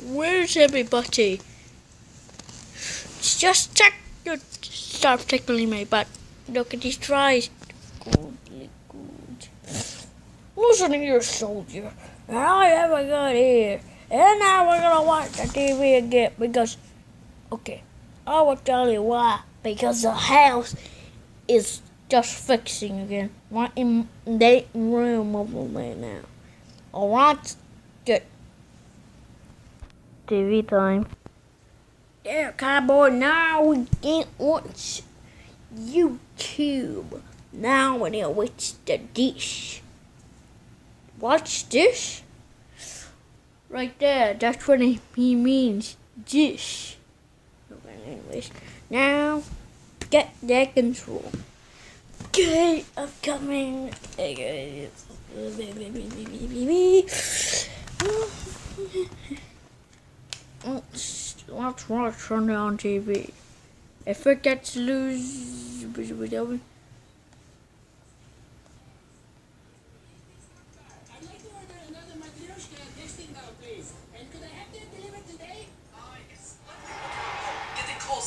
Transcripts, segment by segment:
Where's everybody? Just check your. Stop tickling my butt. Look at these tries. Good. Listen here, soldier. And I ever got here. And now we're gonna watch the TV again because. Okay, I will tell you why. Because the house is just fixing again. Right in the room over there now. Alright? Good. TV time. Yeah, cowboy, now we can't watch YouTube. Now we're gonna watch the dish. Watch this? Right there, that's what he means. Dish. Anyways, now get the control. Okay, I'm coming. Let's watch Sunday on TV. If it gets loose,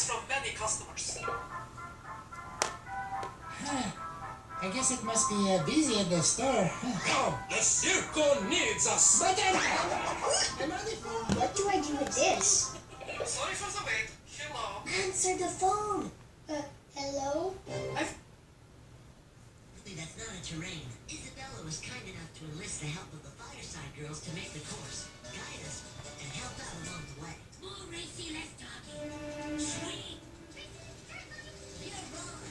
from many customers. I guess it must be busy at the store. Oh, the circle needs us. But I'm on the phone. What do I do with this? Sorry for the wait. Hello. Answer the phone. Hello? That's not a terrain. Isabella was kind enough to enlist the help of the Fireside Girls to make the course, guide us, and help out along the way. More racy, less talking. Sweet. You're wrong.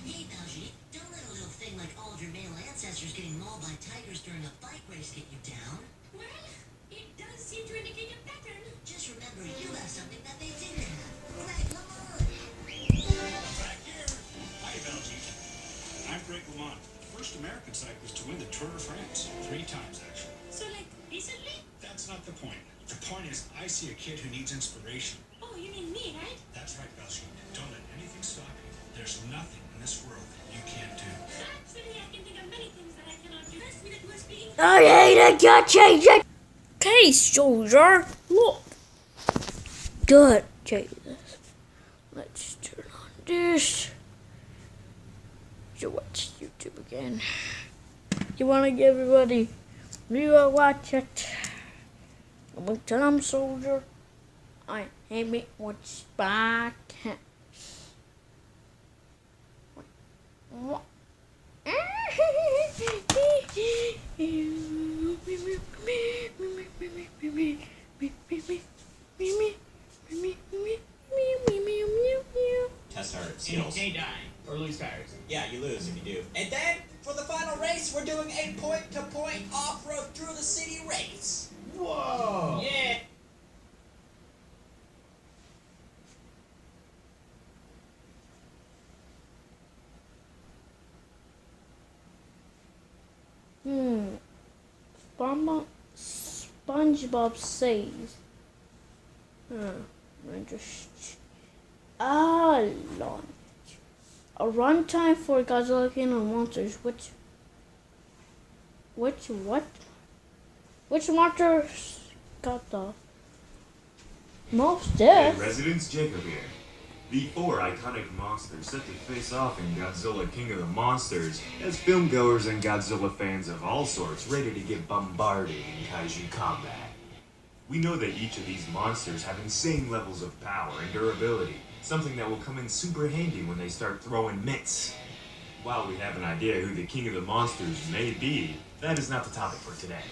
Hey, Belgique, don't let a little thing like all of your male ancestors getting mauled by tigers during a bike race get you down. Well, it does seem to indicate a pattern. Just remember, you have something that they didn't have. Greg LeMond. Back here. Hi, Belgique. I'm Greg LeMond, first American cyclist to win the Tour de France. 3 times, actually. So, like, recently? That's not the point. The point is, I see a kid who needs inspiration. Oh, you mean me, right? That's right, Belgique. Don't let anything stop you. There's nothing in this world that you can't do. Actually, I can think of many things that I cannot do. Trust me that you are speaking. I hate it, got change it. Okay, soldier, look. Good, Jesus. Let's turn on this. So watch YouTube again. You wanna give everybody you watch it. I'm gonna tell them, soldier. I hate me what's back. What? Test our skills. They die or lose tires. Yeah, you lose if you do. And then, for the final race, we're doing a point-to-point off-road through the city race. Whoa! Yeah. SpongeBob says. Launch. A runtime for Godzilla King of Monsters. Which monsters got the most deaths? Hey, residents, Jacob here. The 4 iconic monsters set to face off in Godzilla King of the Monsters as filmgoers and Godzilla fans of all sorts ready to get bombarded in kaiju combat. We know that each of these monsters have insane levels of power and durability, something that will come in super handy when they start throwing mitts. While we have an idea who the King of the Monsters may be, that is not the topic for today.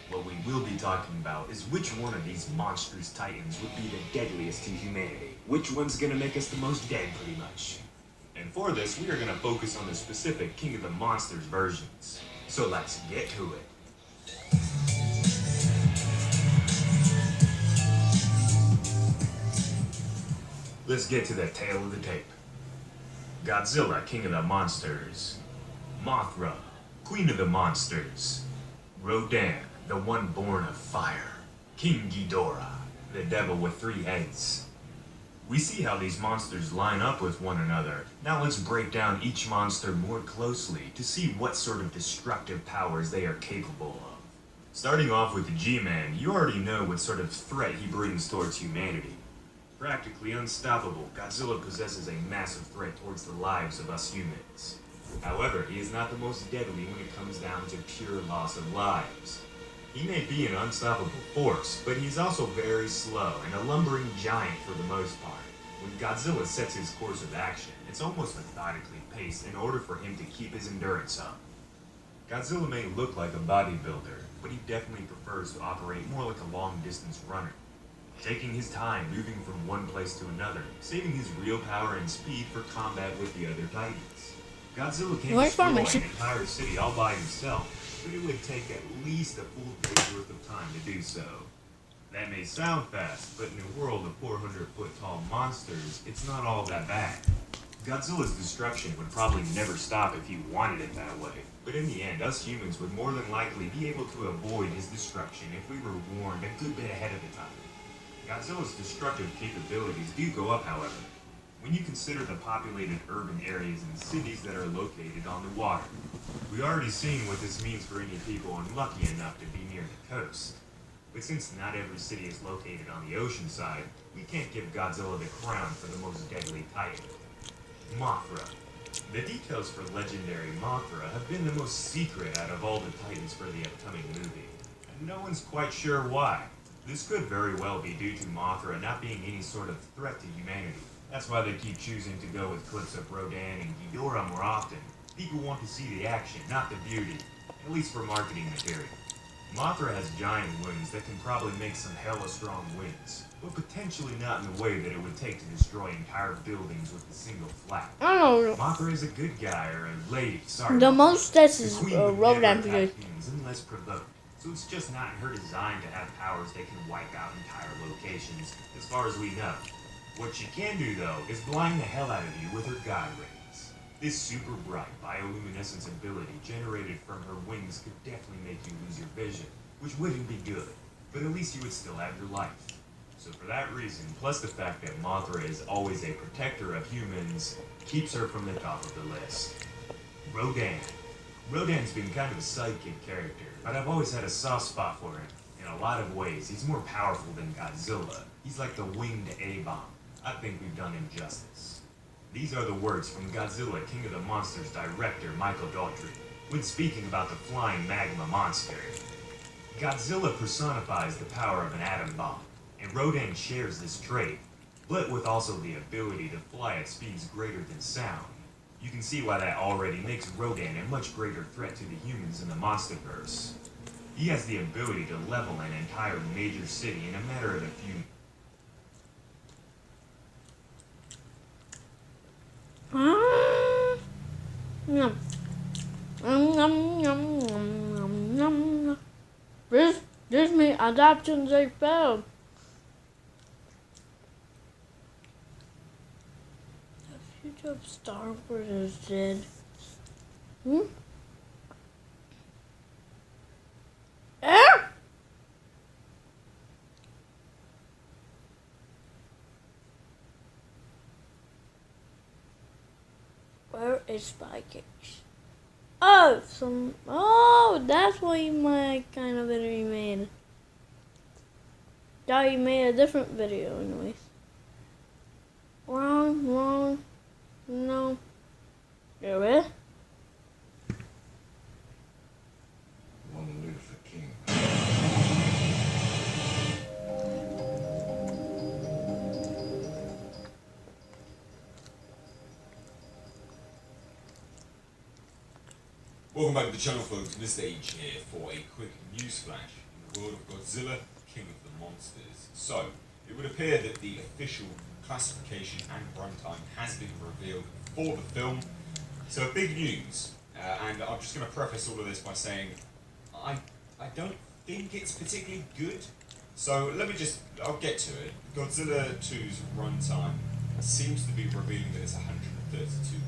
What we will be talking about is which one of these monstrous titans would be the deadliest to humanity. Which one's gonna make us the most dead, pretty much. And for this, we are gonna focus on the specific King of the Monsters versions. So let's get to it. Let's get to the tail of the tape. Godzilla, King of the Monsters. Mothra, Queen of the Monsters. Rodan, the one born of fire. King Ghidorah, the devil with 3 heads. We see how these monsters line up with one another. Now let's break down each monster more closely to see what sort of destructive powers they are capable of. Starting off with the G-Man, you already know what sort of threat he brings towards humanity. Practically unstoppable, Godzilla possesses a massive threat towards the lives of us humans. However, he is not the most deadly when it comes down to pure loss of lives. He may be an unstoppable force, but he's also very slow and a lumbering giant for the most part. When Godzilla sets his course of action, it's almost methodically paced in order for him to keep his endurance up. Godzilla may look like a bodybuilder, but he definitely prefers to operate more like a long-distance runner, taking his time moving from one place to another, saving his real power and speed for combat with the other Titans. Godzilla can't destroy an entire city all by himself, but it would take at least a full day's worth of time to do so. That may sound fast, but in a world of 400-foot-tall monsters, it's not all that bad. Godzilla's destruction would probably never stop if he wanted it that way, but in the end, us humans would more than likely be able to avoid his destruction if we were warned a good bit ahead of the time. Godzilla's destructive capabilities do go up, however, when you consider the populated urban areas and cities that are located on the water. We've already seen what this means for any people unlucky enough to be near the coast. But since not every city is located on the ocean side, we can't give Godzilla the crown for the most deadly titan. Mothra. The details for legendary Mothra have been the most secret out of all the titans for the upcoming movie, and no one's quite sure why. This could very well be due to Mothra not being any sort of threat to humanity. That's why they keep choosing to go with clips of Rodan and Ghidorah more often. People want to see the action, not the beauty, at least for marketing material. Mothra has giant wings that can probably make some hella strong winds, but potentially not in the way that it would take to destroy entire buildings with a single flap. I don't know. Mothra is a good guy, or a lady, sorry. The most that's is Rodan Rodan humans unless provoked, so it's just not in her design to have powers that can wipe out entire locations, as far as we know. What she can do, though, is blind the hell out of you with her God rays. This super bright bioluminescence ability generated from her wings could definitely make you lose your vision, which wouldn't be good, but at least you would still have your life. So for that reason, plus the fact that Mothra is always a protector of humans, keeps her from the top of the list. Rodan. Rodan's been kind of a sidekick character, but I've always had a soft spot for him. In a lot of ways, he's more powerful than Godzilla. He's like the winged A-bomb. I think we've done him justice. These are the words from Godzilla King of the Monsters director Michael Daughtry when speaking about the flying magma monster. Godzilla personifies the power of an atom bomb, and Rodan shares this trait, but with also the ability to fly at speeds greater than sound. You can see why that already makes Rodan a much greater threat to the humans in the Monsterverse. He has the ability to level an entire major city in a matter of a few. Yum. Yum, yum, yum, yum, yum. This means adoptions they failed. The future of Star Wars is dead. Where is Spy Case? Oh, that's what you might kind of video you made. Thought you made a different video anyways. Wrong, no. You ready? Long live the king. Welcome back to the channel, folks. Mr. H here for a quick news flash in the world of Godzilla, King of the Monsters. So, it would appear that the official classification and runtime has been revealed for the film. So, big news. And I'm just going to preface all of this by saying I don't think it's particularly good. So, I'll get to it. Godzilla 2's runtime seems to be revealing that it's 132 minutes.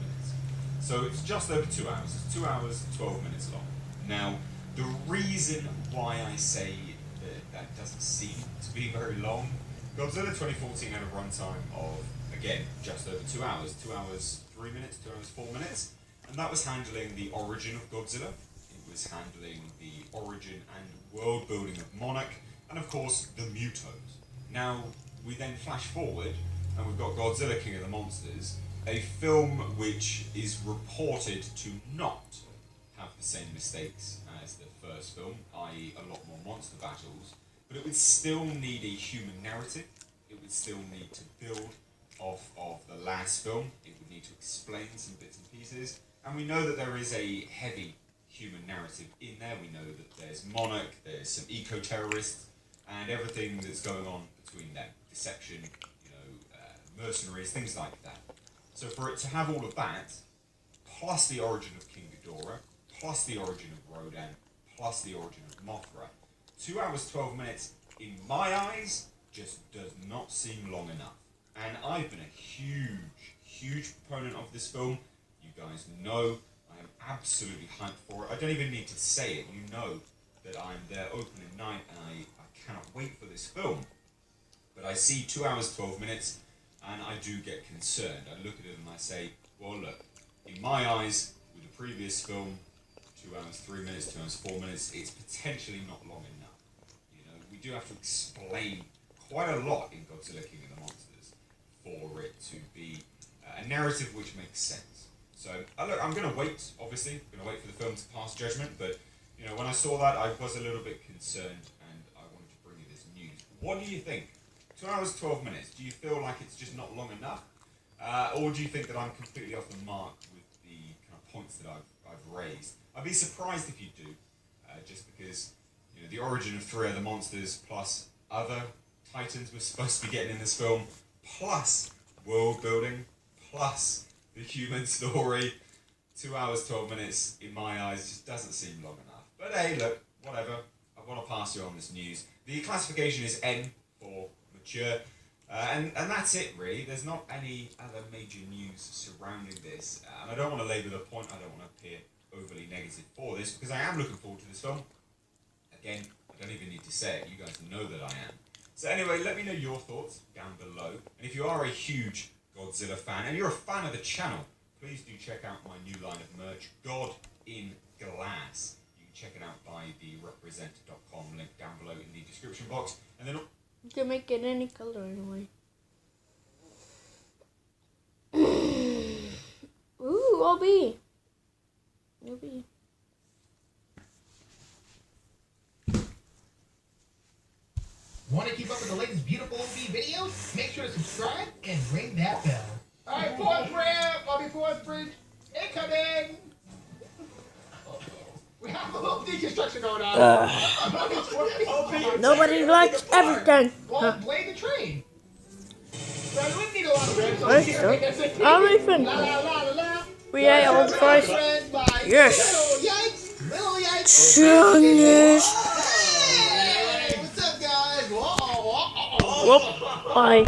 So it's just over 2 hours. It's 2 hours, 12 minutes long. Now, the reason why I say that doesn't seem to be very long, Godzilla 2014 had a runtime of, again, just over 2 hours. 2 hours, 3 minutes, 2 hours, 4 minutes. And that was handling the origin of Godzilla. It was handling the origin and world building of Monarch, and of course the Mutos. Now we then flash forward, and we've got Godzilla King of the Monsters, a film which is reported to not have the same mistakes as the first film, i.e. a lot more monster battles, but it would still need a human narrative. It would still need to build off of the last film. It would need to explain some bits and pieces, and we know that there is a heavy human narrative in there. We know that there's Monarch, there's some eco-terrorists, and everything that's going on between them. Deception, mercenaries, things like that. So for it to have all of that, plus the origin of King Ghidorah, plus the origin of Rodan, plus the origin of Mothra, 2 hours 12 minutes, in my eyes, just does not seem long enough. And I've been a huge proponent of this film. You guys know I am absolutely hyped for it. I don't even need to say it. You know that I'm there opening night and I cannot wait for this film. But I see 2 hours 12 minutes and I do get concerned. I look at it and I say, well look, in my eyes, with the previous film, 2 hours 3 minutes, 2 hours 4 minutes, it's potentially not long enough. We do have to explain quite a lot in Godzilla King of the Monsters for it to be a narrative which makes sense. So look, I'm going to wait, obviously, I'm going to wait for the film to pass judgment, but when I saw that, I was a little bit concerned and I wanted to bring you this news. What do you think? 2 hours 12 minutes, do you feel like it's just not long enough? Or do you think that I'm completely off the mark with the kind of points that I've raised? I'd be surprised if you do, just because the origin of 3 other monsters plus other titans we're supposed to be getting in this film, plus world building, plus the human story. 2 hours 12 minutes in my eyes just doesn't seem long enough. But hey, look, whatever. I want to pass you on this news. The classification is N for mature, and that's it really. There's not any other major news surrounding this, and I don't want to labour the point. I don't want to appear overly negative for this because I am looking forward to this film. Again, I don't even need to say it. You guys know that I am. So anyway, let me know your thoughts down below. And if you are a huge Godzilla fan and you're a fan of the channel, please do check out my new line of merch, God in Glass. You can check it out by the represent.com link down below in the description box. And then you can make it any color anyway. Ooh, OB. Want to keep up with the latest beautiful OB videos? Make sure to subscribe and ring that bell. Alright, fourth ramp, fourth bridge, incoming! We have a little deconstruction going on. Nobody likes everything. Well, blame the train. Right, we need a lot of ramps. I'll even. We ate all the fries. Yes. Little yikes. Strongest. Hey, what's up, guys? Whoa. Whoop. Bye.